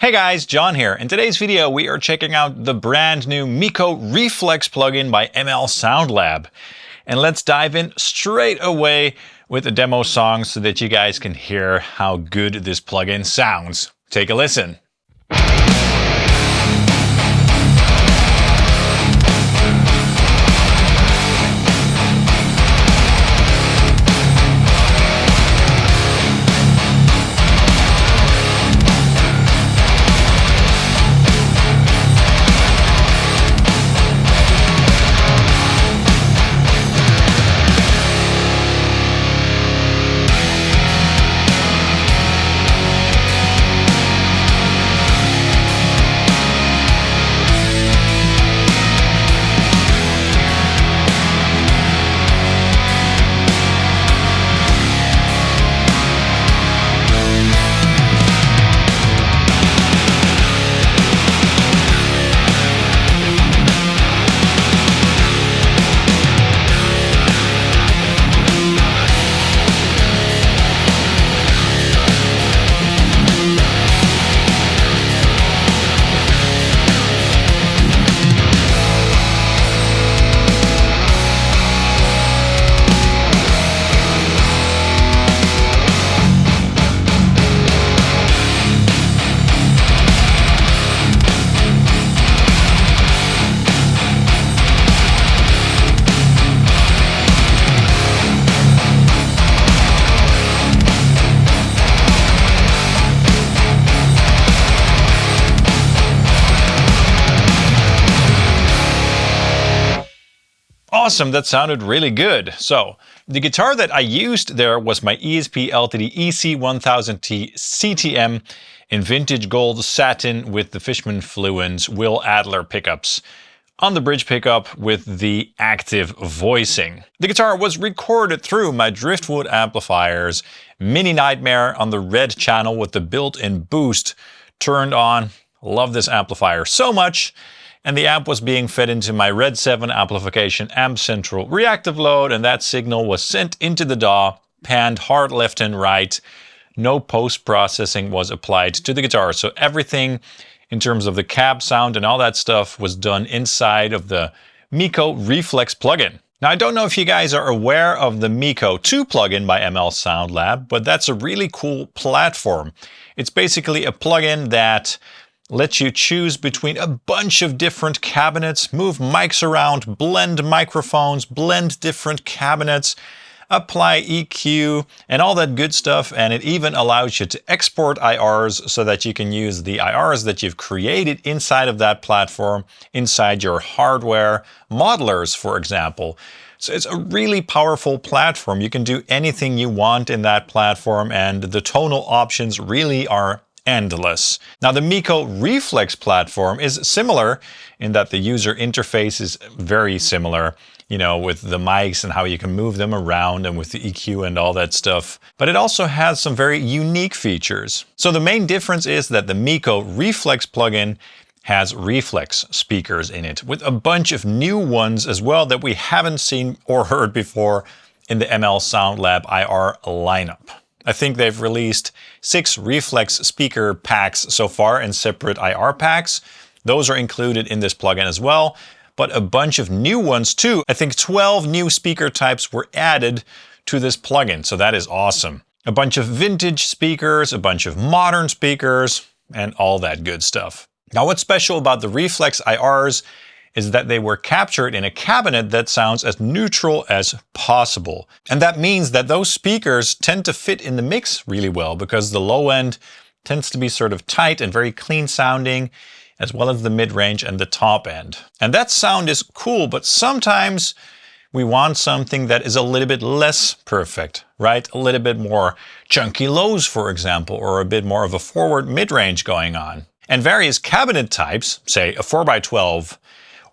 Hey guys, John here. In today's video we are checking out the brand new Mikko Reflex plugin by ML Sound Lab. And let's dive in straight away with a demo song so that you guys can hear how good this plugin sounds. Take a listen. Awesome, that sounded really good. So, the guitar that I used there was my ESP LTD EC1000T CTM in vintage gold satin with the Fishman Fluence Will Adler pickups on the bridge pickup with the active voicing. The guitar was recorded through my Driftwood amplifiers, Mini Nightmare on the red channel with the built-in boost turned on. Love this amplifier so much. And the amp was being fed into my Red 7 amplification amp central reactive load, and that signal was sent into the DAW, panned hard left and right. No post-processing was applied to the guitar, so everything in terms of the cab sound and all that stuff was done inside of the Mikko Reflex plugin. Now, I don't know if you guys are aware of the Mikko 2 plugin by ML Sound Lab, but that's a really cool platform. It's basically a plugin that lets you choose between a bunch of different cabinets, move mics around, blend microphones, blend different cabinets, apply EQ, and all that good stuff. And it even allows you to export IRs so that you can use the IRs that you've created inside of that platform, inside your hardware modelers, for example. So it's a really powerful platform. You can do anything you want in that platform, and the tonal options really are endless. Now, the Mikko Reflex platform is similar in that the user interface is very similar, you know, with the mics and how you can move them around and with the EQ and all that stuff. But it also has some very unique features. So the main difference is that the Mikko Reflex plugin has reflex speakers in it, with a bunch of new ones as well that we haven't seen or heard before in the ML Sound Lab IR lineup. I think they've released 6 reflex speaker packs so far in separate IR packs. Those are included in this plugin as well, but a bunch of new ones too. I think 12 new speaker types were added to this plugin, so that is awesome. A bunch of vintage speakers, a bunch of modern speakers, and all that good stuff. Now, what's special about the reflex IRs is that they were captured in a cabinet that sounds as neutral as possible. And that means that those speakers tend to fit in the mix really well because the low end tends to be sort of tight and very clean sounding, as well as the mid-range and the top end. And that sound is cool, but sometimes we want something that is a little bit less perfect, right? A little bit more chunky lows, for example, or a bit more of a forward mid-range going on. And various cabinet types, say a 4x12,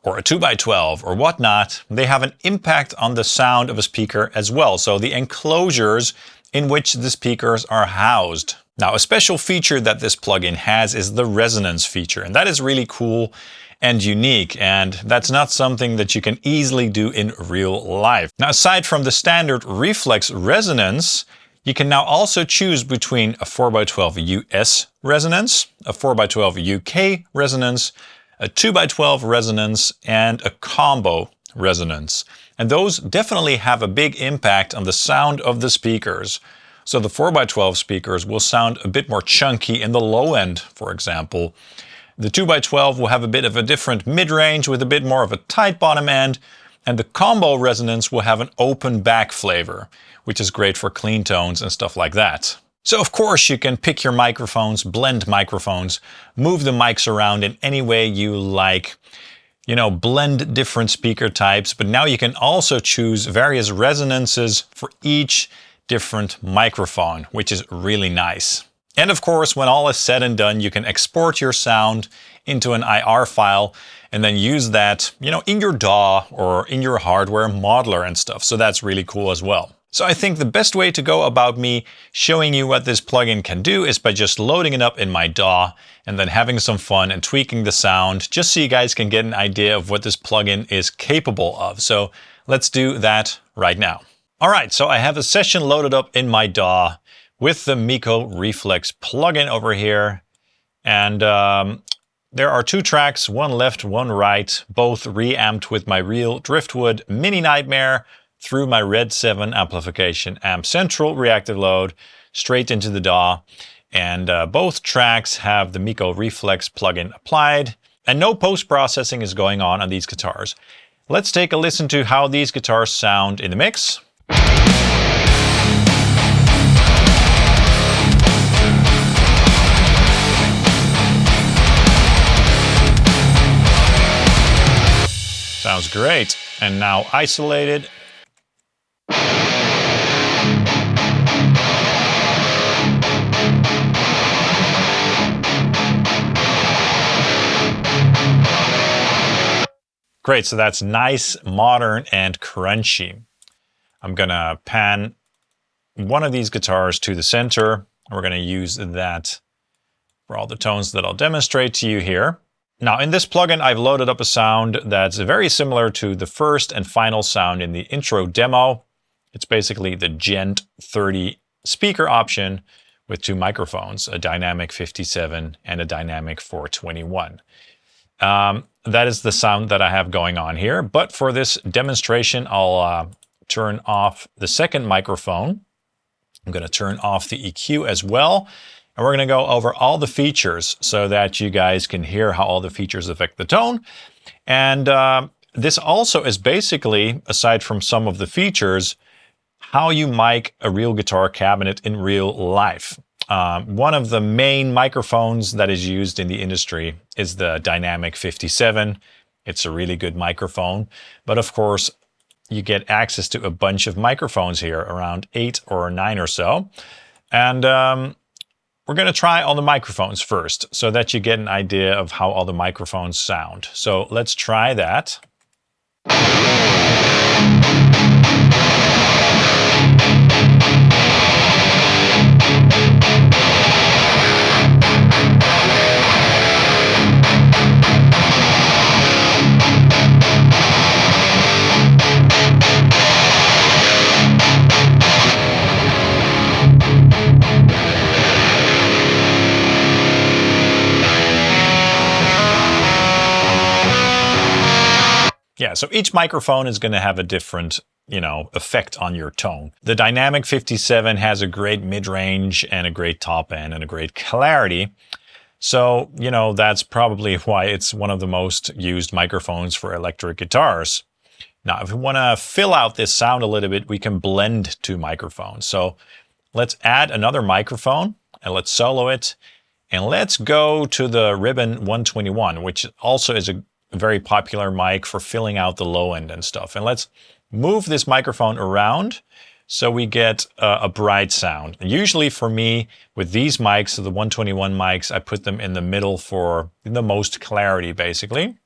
or a 2x12 or whatnot, they have an impact on the sound of a speaker as well. So the enclosures in which the speakers are housed. Now, a special feature that this plugin has is the resonance feature, and that is really cool and unique, and that's not something that you can easily do in real life. Now, aside from the standard reflex resonance, You can now also choose between a 4x12 US resonance, a 4x12 UK resonance, a 2x12 resonance, and a combo resonance. And those definitely have a big impact on the sound of the speakers. So the 4x12 speakers will sound a bit more chunky in the low end, for example. The 2x12 will have a bit of a different mid-range with a bit more of a tight bottom end. And the combo resonance will have an open back flavor, which is great for clean tones and stuff like that. So of course you can pick your microphones, blend microphones, move the mics around in any way you like, you know, blend different speaker types, but now you can also choose various resonances for each different microphone, which is really nice. And of course, when all is said and done, you can export your sound into an IR file and then use that, you know, in your DAW or in your hardware modeler and stuff. So that's really cool as well. So I think the best way to go about me showing you what this plugin can do is by just loading it up in my DAW and then having some fun and tweaking the sound, just so you guys can get an idea of what this plugin is capable of. So let's do that right now. All right, so I have a session loaded up in my DAW with the Mikko Reflex plugin over here. And there are two tracks, one left, one right, both reamped with my real Driftwood Mini Nightmare through my Red 7 amplification amp central reactive load straight into the DAW. And both tracks have the Mikko Reflex plugin applied, and no post-processing is going on these guitars. Let's take a listen to how these guitars sound in the mix. Sounds great. And now isolated. Great, so that's nice, modern, and crunchy. I'm gonna pan one of these guitars to the center, and we're gonna use that for all the tones that I'll demonstrate to you here. Now in this plugin, I've loaded up a sound that's very similar to the first and final sound in the intro demo. It's basically the Gent 30 speaker option with two microphones, a dynamic 57 and a dynamic 421. That is the sound that I have going on here. But for this demonstration, I'll turn off the second microphone. I'm going to turn off the EQ as well. And we're going to go over all the features so that you guys can hear how all the features affect the tone. And this also is basically, aside from some of the features, how you mic a real guitar cabinet in real life. One of the main microphones that is used in the industry is the Dynamic 57. It's a really good microphone, but of course you get access to a bunch of microphones here, around 8 or 9 or so. And we're going to try all the microphones first so that you get an idea of how all the microphones sound. So let's try that. Yeah, so each microphone is going to have a different, effect on your tone. The Dynamic 57 has a great mid-range and a great top end and a great clarity. So, that's probably why it's one of the most used microphones for electric guitars. Now, if we want to fill out this sound a little bit, we can blend two microphones. So let's add another microphone and let's solo it. And let's go to the Ribbon 121, which also is a very popular mic for filling out the low end and stuff. And let's move this microphone around so we get a bright sound. And usually for me, with these mics, so the 121 mics, I put them in the middle for the most clarity, basically.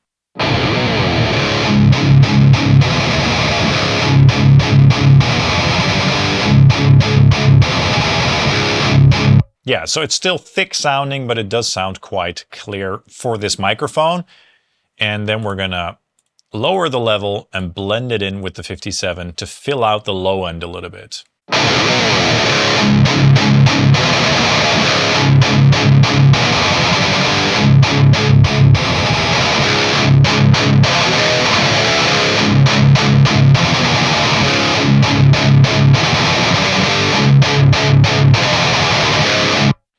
Yeah, so it's still thick sounding, but it does sound quite clear for this microphone. And then we're gonna lower the level and blend it in with the 57 to fill out the low end a little bit.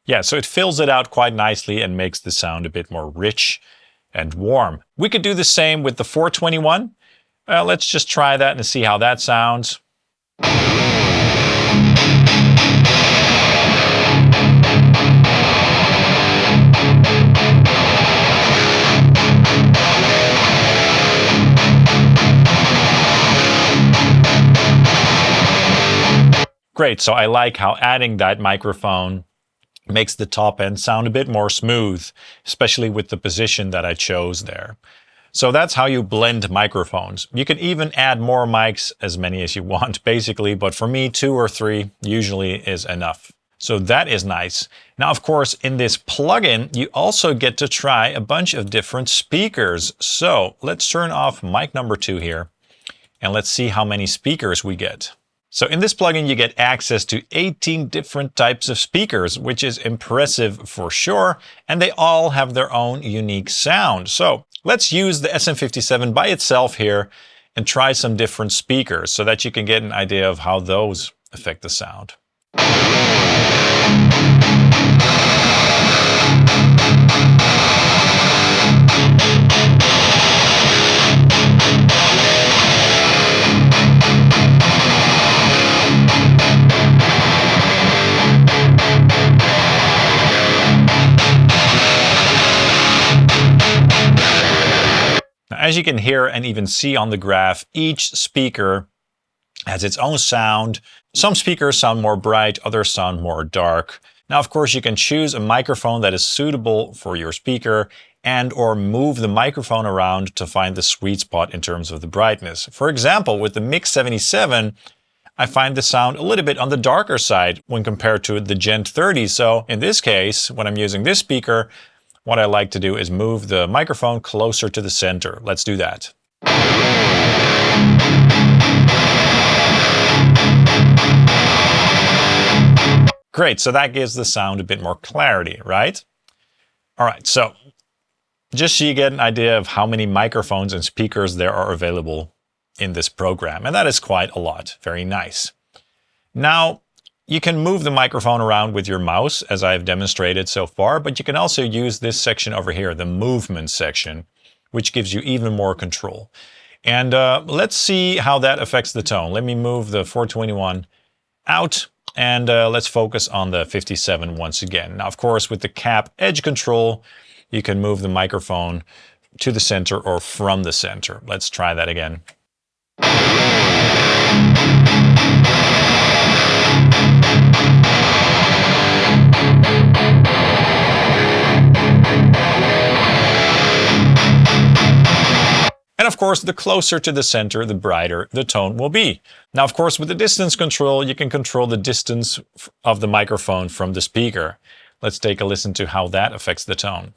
Yeah, so it fills it out quite nicely and makes the sound a bit more rich and warm. We could do the same with the 421. Let's just try that and see how that sounds. Great, so I like how adding that microphone makes the top end sound a bit more smooth, especially with the position that I chose there. So that's how you blend microphones. You can even add more mics, as many as you want, basically, but for me, 2 or 3 usually is enough. So that is nice. Now, of course, in this plugin, you also get to try a bunch of different speakers. So let's turn off mic number 2 here, and let's see how many speakers we get. So in this plugin, you get access to 18 different types of speakers, which is impressive for sure, and they all have their own unique sound. So let's use the SM57 by itself here and try some different speakers so that you can get an idea of how those affect the sound. As you can hear and even see on the graph, each speaker has its own sound. Some speakers sound more bright, others sound more dark. Now, of course, you can choose a microphone that is suitable for your speaker and or move the microphone around to find the sweet spot in terms of the brightness. For example, with the Mix 77, I find the sound a little bit on the darker side when compared to the Gent 30. So in this case, when I'm using this speaker, what I like to do is move the microphone closer to the center. Let's do that. Great, so that gives the sound a bit more clarity, right? All right, so just so you get an idea of how many microphones and speakers there are available in this program, and that is quite a lot. Very nice. Now, you can move the microphone around with your mouse, as I've demonstrated so far, but you can also use this section over here, the movement section, which gives you even more control. And let's see how that affects the tone. Let me move the 421 out, and let's focus on the 57 once again. Now, of course, with the cap edge control, you can move the microphone to the center or from the center. Let's try that again. And of course, the closer to the center, the brighter the tone will be. Now, of course, with the distance control, you can control the distance of the microphone from the speaker. Let's take a listen to how that affects the tone.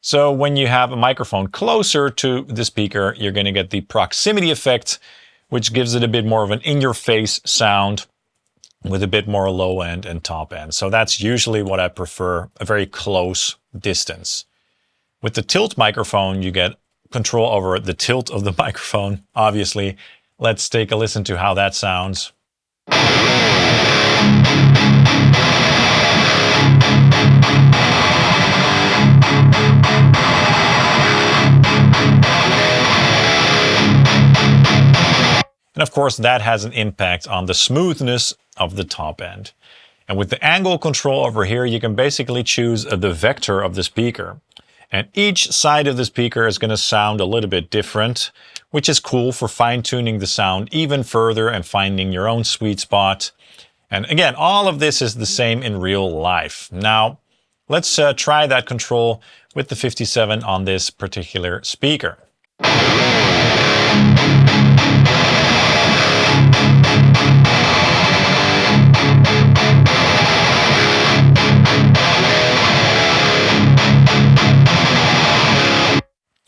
So when you have a microphone closer to the speaker, you're going to get the proximity effect, which gives it a bit more of an in-your-face sound with a bit more low end and top end. So that's usually what I prefer, a very close distance. With the tilt microphone, you get control over the tilt of the microphone, obviously. Let's take a listen to how that sounds. And of course, that has an impact on the smoothness of the top end. And with the angle control over here, you can basically choose the vector of the speaker. And each side of the speaker is going to sound a little bit different, which is cool for fine-tuning the sound even further and finding your own sweet spot. And again, all of this is the same in real life. Now, let's try that control with the 57 on this particular speaker.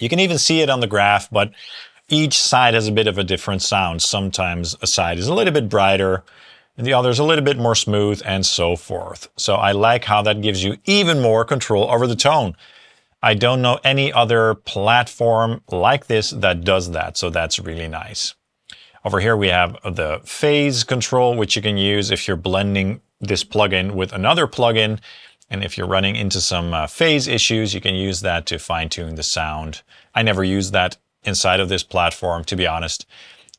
You can even see it on the graph, but each side has a bit of a different sound. Sometimes a side is a little bit brighter, and the other is a little bit more smooth, and so forth. So I like how that gives you even more control over the tone. I don't know any other platform like this that does that, so that's really nice. Over here we have the phase control, which you can use if you're blending this plugin with another plugin. And if you're running into some phase issues, you can use that to fine-tune the sound. I never use that inside of this platform, to be honest.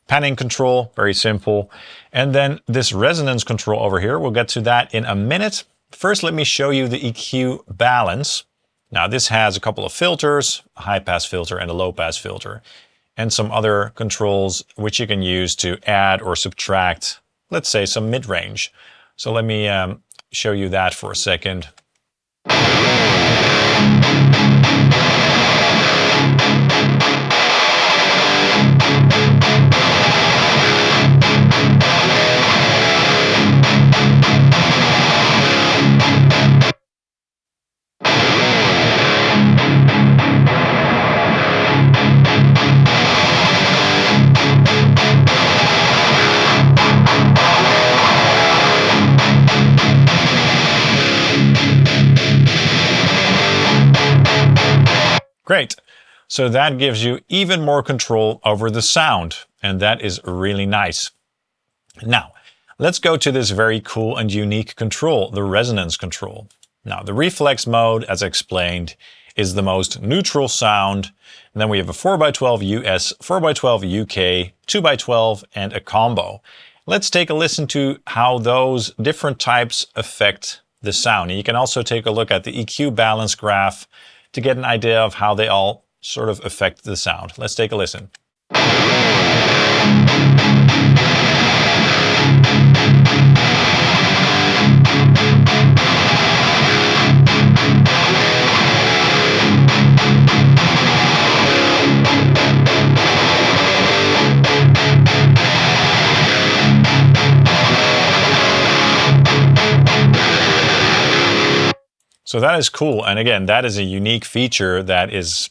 Panning control, very simple. And then this resonance control over here, we'll get to that in a minute. First, let me show you the EQ balance. Now this has a couple of filters, a high-pass filter and a low-pass filter, and some other controls which you can use to add or subtract, let's say, some mid-range. So let me show you that for a second. Great. So that gives you even more control over the sound, and that is really nice. Now, let's go to this very cool and unique control, the resonance control. Now, the reflex mode, as explained, is the most neutral sound. And then we have a 4x12 US, 4x12 UK, 2x12, and a combo. Let's take a listen to how those different types affect the sound. And you can also take a look at the EQ balance graph to get an idea of how they all sort of affect the sound. Let's take a listen. So that is cool. And again, that is a unique feature that is,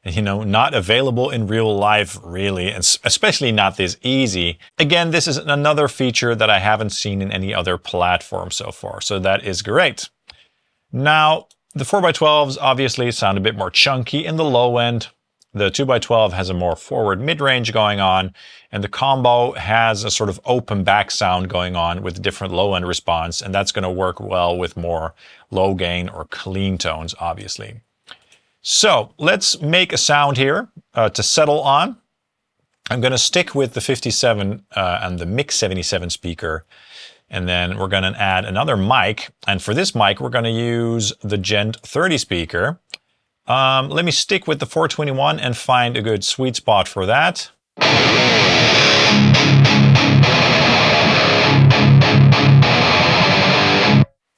not available in real life, really, and especially not this easy. Again, this is another feature that I haven't seen in any other platform so far. So that is great. Now, the 4x12s obviously sound a bit more chunky in the low end. The 2x12 has a more forward mid-range going on, and the combo has a sort of open back sound going on with different low-end response, and that's going to work well with more low gain or clean tones, obviously. So let's make a sound here to settle on. I'm going to stick with the 57 and the Mix 77 speaker, and then we're going to add another mic. And for this mic, we're going to use the Gent 30 speaker. Let me stick with the 421 and find a good sweet spot for that.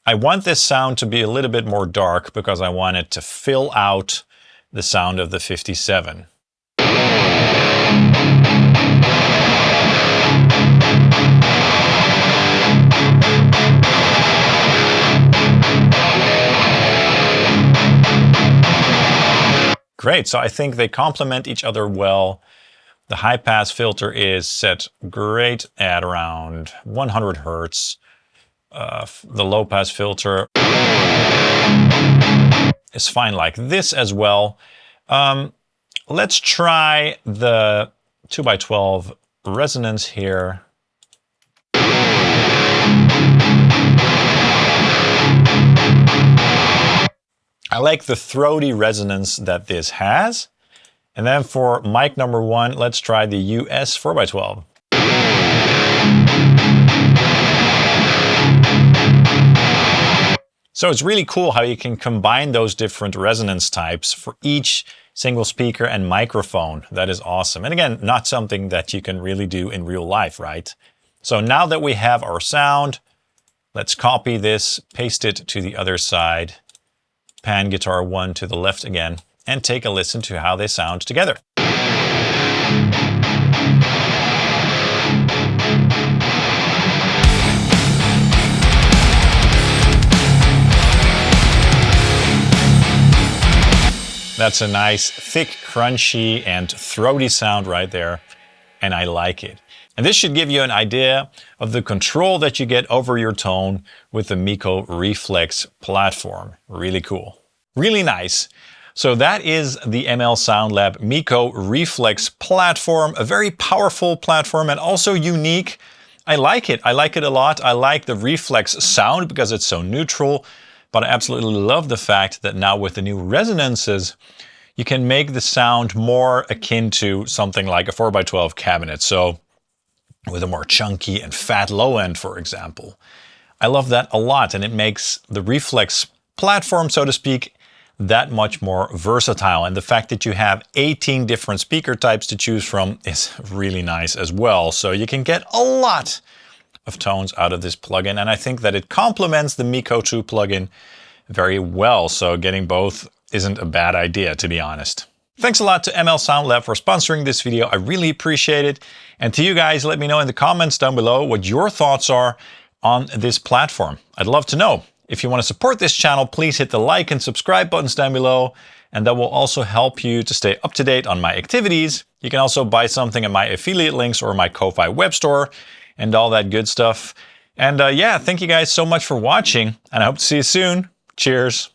I want this sound to be a little bit more dark because I want it to fill out the sound of the 57. Great, so I think they complement each other well. The high pass filter is set great at around 100 Hertz. The low pass filter is fine like this as well. Let's try the 2x12 resonance here. I like the throaty resonance that this has. And then for mic number 1, let's try the US 4x12. So it's really cool how you can combine those different resonance types for each single speaker and microphone. That is awesome. And again, not something that you can really do in real life, right? So now that we have our sound, let's copy this, paste it to the other side, pan guitar 1 to the left again, and take a listen to how they sound together. That's a nice, thick, crunchy, and throaty sound right there, and I like it. And this should give you an idea of the control that you get over your tone with the Mikko Reflex platform. Really cool. Really nice. So that is the ML Sound Lab Mikko Reflex platform, a very powerful platform and also unique. I like it. I like it a lot. I like the Reflex sound because it's so neutral, but I absolutely love the fact that now with the new resonances, you can make the sound more akin to something like a 4x12 cabinet. So with a more chunky and fat low end, for example. I love that a lot, and it makes the Reflex platform, so to speak, that much more versatile. And the fact that you have 18 different speaker types to choose from is really nice as well. So you can get a lot of tones out of this plugin, and I think that it complements the Mikko 2 plugin very well. So getting both isn't a bad idea, to be honest. Thanks a lot to ML Sound Lab for sponsoring this video. I really appreciate it. And to you guys, let me know in the comments down below what your thoughts are on this platform. I'd love to know. If you want to support this channel, please hit the like and subscribe buttons down below, and that will also help you to stay up to date on my activities. You can also buy something at my affiliate links or my Ko-Fi web store and all that good stuff. And yeah, thank you guys so much for watching, and I hope to see you soon. Cheers.